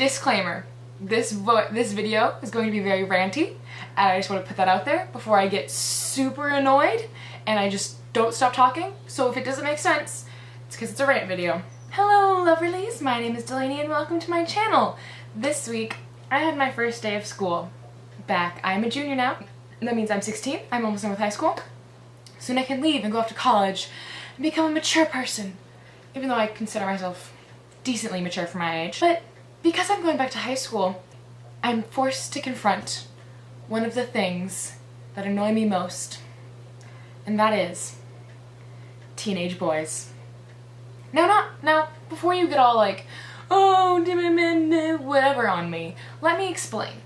Disclaimer, this video is going to be very ranty, and I just want to put that out there before I get super annoyed and I just don't stop talking. So if it doesn't make sense, it's because it's a rant video. Hello lovelies, my name is Delaney and welcome to my channel. This week I had my first day of school back. I'm a junior now. That means I'm 16, I'm almost done with high school. Soon I can leave and go off to college and become a mature person, even though I consider myself decently mature for my age. But because I'm going back to high school, I'm forced to confront one of the things that annoy me most, and that is teenage boys. Now, before you get all like, oh, whatever on me, let me explain.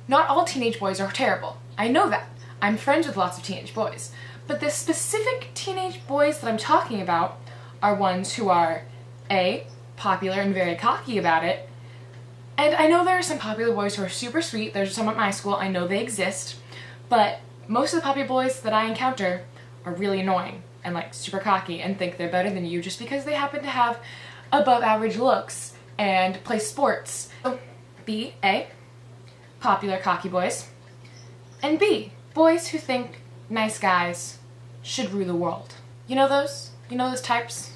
Not all teenage boys are terrible. I know that. I'm friends with lots of teenage boys. But the specific teenage boys that I'm talking about are ones who are A, popular and very cocky about it. And I know there are some popular boys who are super sweet. There's some at my school. I know they exist. But most of the popular boys that I encounter are really annoying and like super cocky and think they're better than you just because they happen to have above average looks and play sports. So B, A, popular cocky boys. And B, boys who think nice guys should rule the world. You know those? You know those types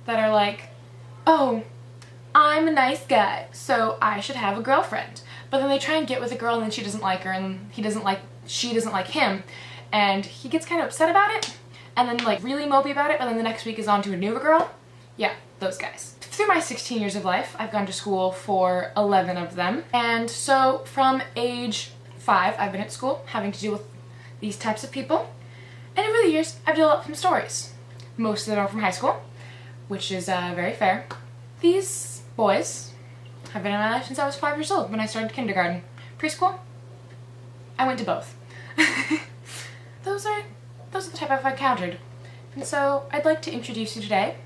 that are like, oh, I'm a nice guy, so I should have a girlfriend. But then they try and get with a girl and then she doesn't like her and she doesn't like him, and he gets kind of upset about it and then like really mopey about it, but then the next week is on to a new girl. Yeah, those guys. Through my 16 years of life, I've gone to school for 11 of them. And so from age 5, I've been at school having to deal with these types of people. And over the years, I've developed some stories. Most of them are from high school, which is very fair. These boys have been in my life since I was 5 years old when I started kindergarten. Preschool, I went to both. Those are the type I've encountered. And so I'd like to introduce you today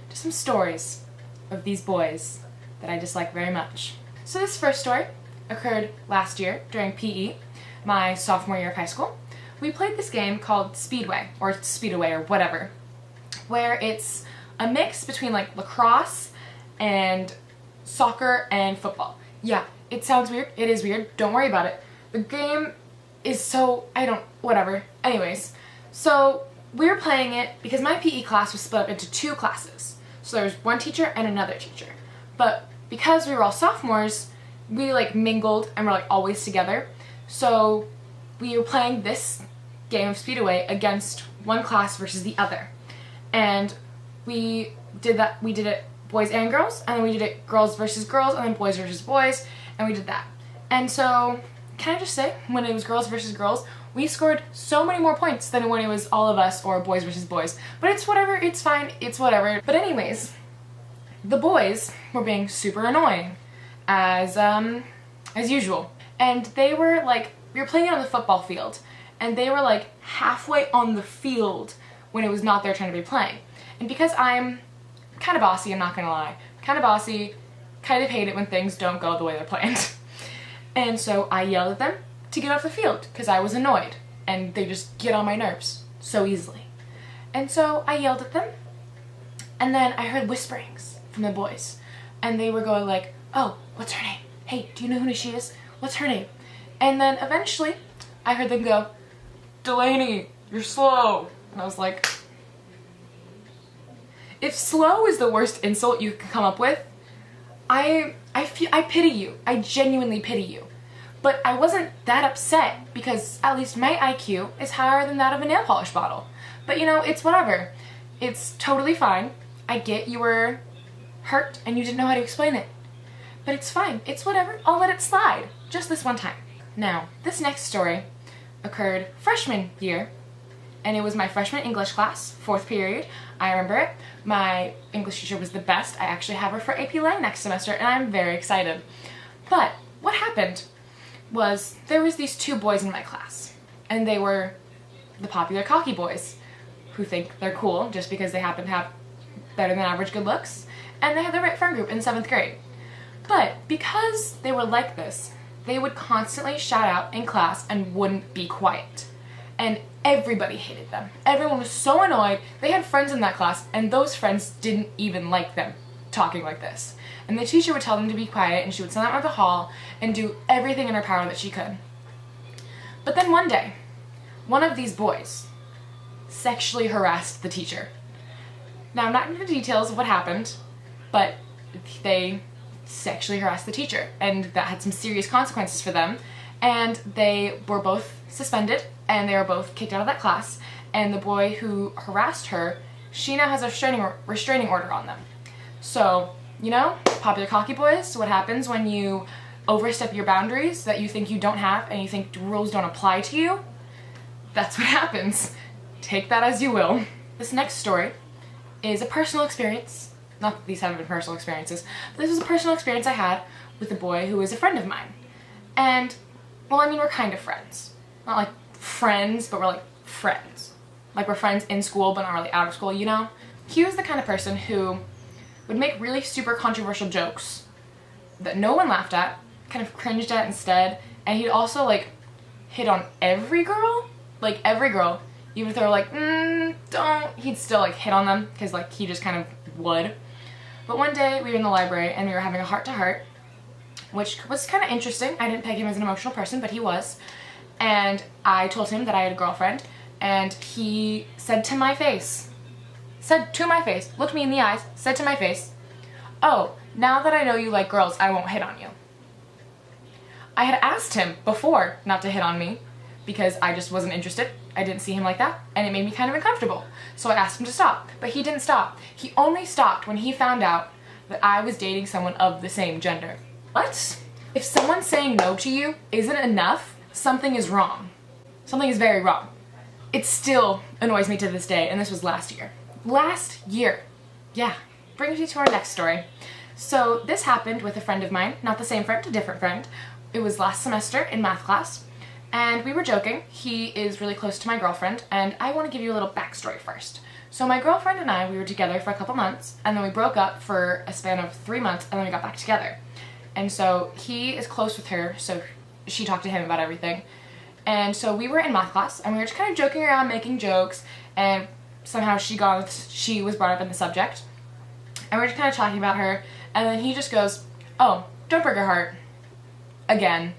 to some stories of these boys that I dislike very much. So this first story occurred last year during PE, my sophomore year of high school. We played this game called Speedway, or Speedaway, or whatever, where it's a mix between like lacrosse and soccer and football. Yeah, it sounds weird. It is weird. Don't worry about it. The game is so, whatever. Anyways, so we were playing it because my PE class was split up into 2 classes. So there was one teacher and another teacher. But because we were all sophomores, we like mingled and were like always together. So we were playing this game of Speedaway against one class versus the other. And we did it boys and girls, and then we did it girls versus girls, and then boys versus boys, and we did that. And so, can I just say, when it was girls versus girls, we scored so many more points than when it was all of us or boys versus boys. But it's whatever, it's fine, it's whatever. But anyways, the boys were being super annoying, as usual. And they were like, we were playing it on the football field, and they were like halfway on the field when it was not their turn to be playing. And because I'm kind of bossy, I'm not gonna lie, kind of bossy, kind of hate it when things don't go the way they're planned. And so I yelled at them to get off the field because I was annoyed and they just get on my nerves so easily. And so I yelled at them, and then I heard whisperings from the boys, and they were going like, oh, what's her name? Hey, do you know who she is? What's her name? And then eventually I heard them go, Delaney, you're slow. And I was like, if slow is the worst insult you can come up with, I pity you. I genuinely pity you. But I wasn't that upset because at least my IQ is higher than that of a nail polish bottle. But you know, it's whatever. It's totally fine. I get you were hurt and you didn't know how to explain it. But it's fine. It's whatever. I'll let it slide. Just this one time. Now, this next story occurred freshman year, and it was my freshman English class, 4th period. I remember it. My English teacher was the best. I actually have her for AP Lang next semester, and I'm very excited. But what happened was there was these 2 boys in my class, and they were the popular cocky boys who think they're cool just because they happen to have better than average good looks, and they had the right friend group in 7th grade. But because they were like this, they would constantly shout out in class and wouldn't be quiet. And everybody hated them. Everyone was so annoyed. They had friends in that class, and those friends didn't even like them talking like this. and the teacher would tell them to be quiet, and she would send them out of the hall and do everything in her power that she could. But then one day, one of these boys sexually harassed the teacher. Now, I'm not into the details of what happened, but they sexually harassed the teacher, and that had some serious consequences for them, and they were both suspended, and they were both kicked out of that class, and the boy who harassed her, she now has a restraining order on them. So, you know, popular cocky boys, what happens when you overstep your boundaries that you think you don't have and you think rules don't apply to you? That's what happens. Take that as you will. This next story is a personal experience. Not that these haven't been personal experiences, but this was a personal experience I had with a boy who is a friend of mine. And, well, I mean, we're kind of friends. Not like friends, but we're like friends. Like we're friends in school, but not really out of school, you know? He was the kind of person who would make really super controversial jokes that no one laughed at, kind of cringed at instead, and he'd also like hit on every girl. Like every girl. Even if they were like, don't, he'd still like hit on them, because like he just kind of would. But one day we were in the library and we were having a heart-to-heart, which was kind of interesting. I didn't peg him as an emotional person, but he was. And I told him that I had a girlfriend, and he said to my face, looked me in the eyes, said to my face, "Oh, now that I know you like girls, I won't hit on you." I had asked him before not to hit on me because I just wasn't interested. I didn't see him like that, and it made me kind of uncomfortable. So I asked him to stop, but he didn't stop. He only stopped when he found out that I was dating someone of the same gender. What? If someone saying no to you isn't enough, something is wrong. Something is very wrong. It still annoys me to this day, and this was last year. Last year. Yeah. Brings me to our next story. So this happened with a friend of mine, not the same friend, a different friend. It was last semester in math class, and we were joking. He is really close to my girlfriend, and I want to give you a little backstory first. So my girlfriend and I, we were together for a couple months, and then we broke up for a span of 3 months, and then we got back together. And so he is close with her, so she talked to him about everything. And so we were in math class, and we were just kind of joking around, making jokes, and somehow she was brought up in the subject. And we're just kind of talking about her, and then he just goes, "Oh, don't break her heart." Again.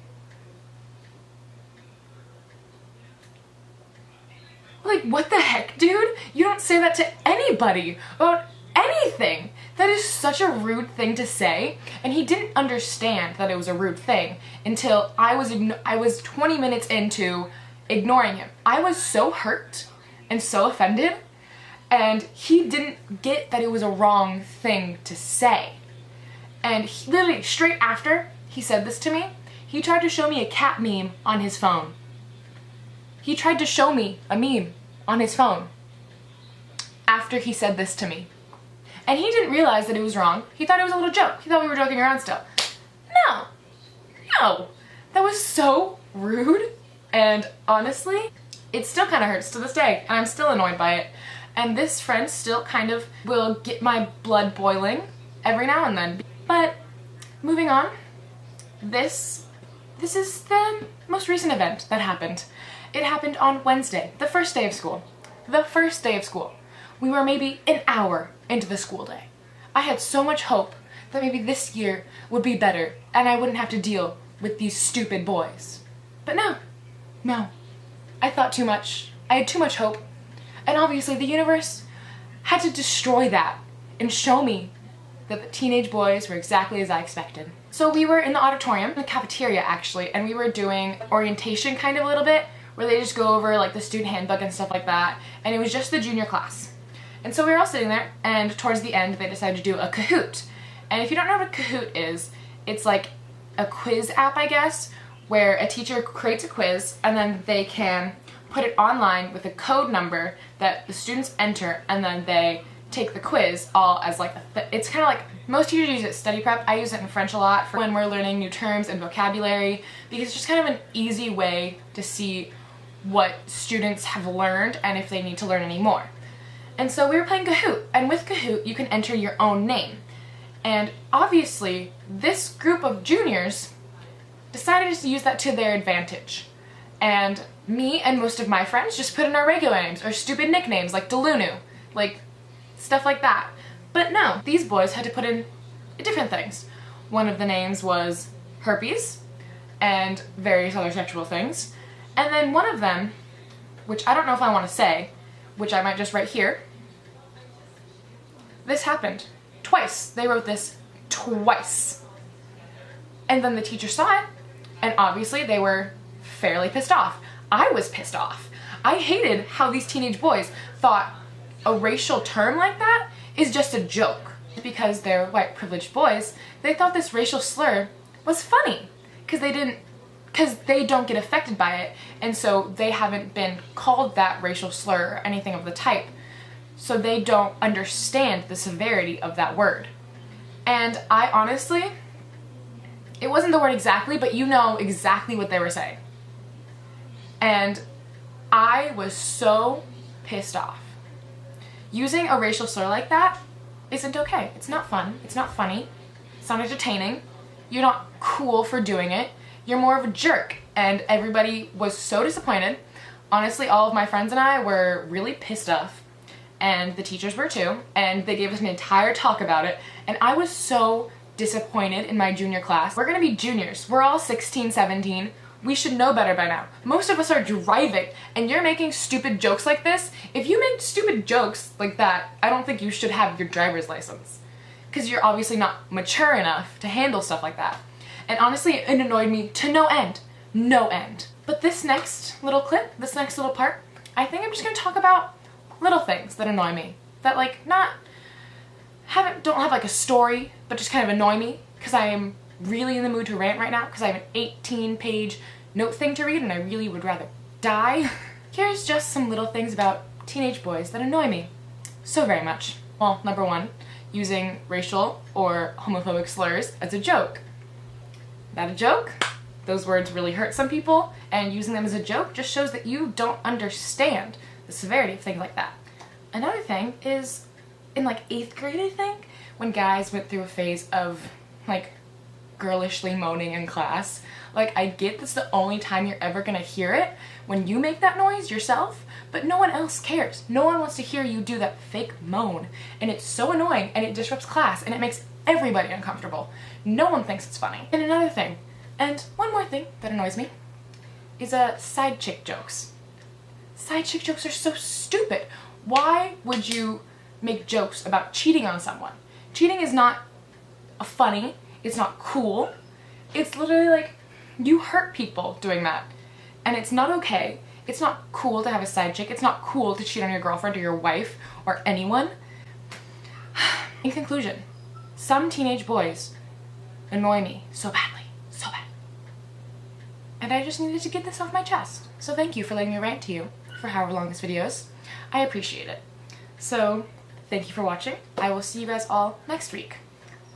Like, what the heck, dude? You don't say that to anybody about anything. That is such a rude thing to say, and he didn't understand that it was a rude thing until I was 20 minutes into ignoring him. I was so hurt and so offended, and he didn't get that it was a wrong thing to say. And he, literally straight after he said this to me, he tried to show me a cat meme on his phone. He tried to show me a meme on his phone after he said this to me. And he didn't realize that it was wrong. He thought it was a little joke. He thought we were joking around still. No. That was so rude. And honestly, it still kind of hurts to this day. And I'm still annoyed by it. And this friend still kind of will get my blood boiling every now and then. But moving on, this is the most recent event that happened. It happened on Wednesday, the first day of school. The first day of school. We were maybe an hour into the school day. I had so much hope that maybe this year would be better and I wouldn't have to deal with these stupid boys. But no. I thought too much. I had too much hope. And obviously the universe had to destroy that and show me that the teenage boys were exactly as I expected. So we were in the auditorium, in the cafeteria actually, and we were doing orientation kind of a little bit, where they just go over like the student handbook and stuff like that, and it was just the junior class. And so we were all sitting there, and towards the end they decided to do a Kahoot. And if you don't know what a Kahoot is, it's like a quiz app, I guess, where a teacher creates a quiz and then they can put it online with a code number that the students enter, and then they take the quiz all as like, it's kind of like, most teachers use it study prep. I use it in French a lot for when we're learning new terms and vocabulary, because it's just kind of an easy way to see what students have learned and if they need to learn any more. And so we were playing Kahoot, and with Kahoot you can enter your own name. And obviously this group of juniors decided to use that to their advantage. And me and most of my friends just put in our regular names or stupid nicknames like dooloonoo, like stuff like that. But no, these boys had to put in different things. One of the names was herpes and various other sexual things. And then one of them, which I don't know if I want to say, which I might just write here, this happened twice. They wrote this twice. And then the teacher saw it, and obviously they were fairly pissed off. I was pissed off. I hated how these teenage boys thought a racial term like that is just a joke. Because they're white privileged boys, they thought this racial slur was funny because they don't get affected by it, and so they haven't been called that racial slur or anything of the type, so they don't understand the severity of that word. And I honestly, it wasn't the word exactly, but you know exactly what they were saying. And I was so pissed off. Using a racial slur like that isn't okay. It's not fun. It's not funny. It's not entertaining. You're not cool for doing it. You're more of a jerk. And everybody was so disappointed. Honestly, all of my friends and I were really pissed off. And the teachers were too. And they gave us an entire talk about it. And I was so disappointed in my junior class. We're gonna be juniors. We're all 16, 17. We should know better by now. Most of us are driving, and you're making stupid jokes like this. If you make stupid jokes like that, I don't think you should have your driver's license. Because you're obviously not mature enough to handle stuff like that. And honestly, it annoyed me to no end. No end. But this next little clip, this next little part, I think I'm just gonna talk about little things that annoy me. That don't have like a story, but just kind of annoy me, because I am really in the mood to rant right now because I have an 18-page note thing to read and I really would rather die. Here's just some little things about teenage boys that annoy me so very much. Well, number one, using racial or homophobic slurs as a joke. Not a joke. Those words really hurt some people, and using them as a joke just shows that you don't understand the severity of things like that. Another thing is in like 8th grade, I think, when guys went through a phase of like girlishly moaning in class. Like, I get that's the only time you're ever gonna hear it, when you make that noise yourself, but no one else cares. No one wants to hear you do that fake moan, and it's so annoying, and it disrupts class, and it makes everybody uncomfortable. No one thinks it's funny. And another thing, and one more thing that annoys me, is side chick jokes. Side chick jokes are so stupid. Why would you make jokes about cheating on someone? Cheating is not funny. It's not cool. It's literally like, you hurt people doing that. And it's not okay. It's not cool to have a side chick. It's not cool to cheat on your girlfriend or your wife or anyone. In conclusion, some teenage boys annoy me so badly, so bad. And I just needed to get this off my chest. So thank you for letting me rant to you for however long this video is. I appreciate it. So thank you for watching. I will see you guys all next week.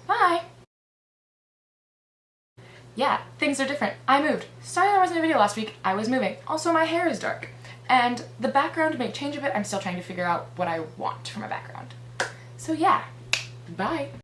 Bye! Yeah, things are different. I moved. Sorry there wasn't a video last week. I was moving. Also, my hair is dark. And the background may change a bit. I'm still trying to figure out what I want for my background. So yeah, bye.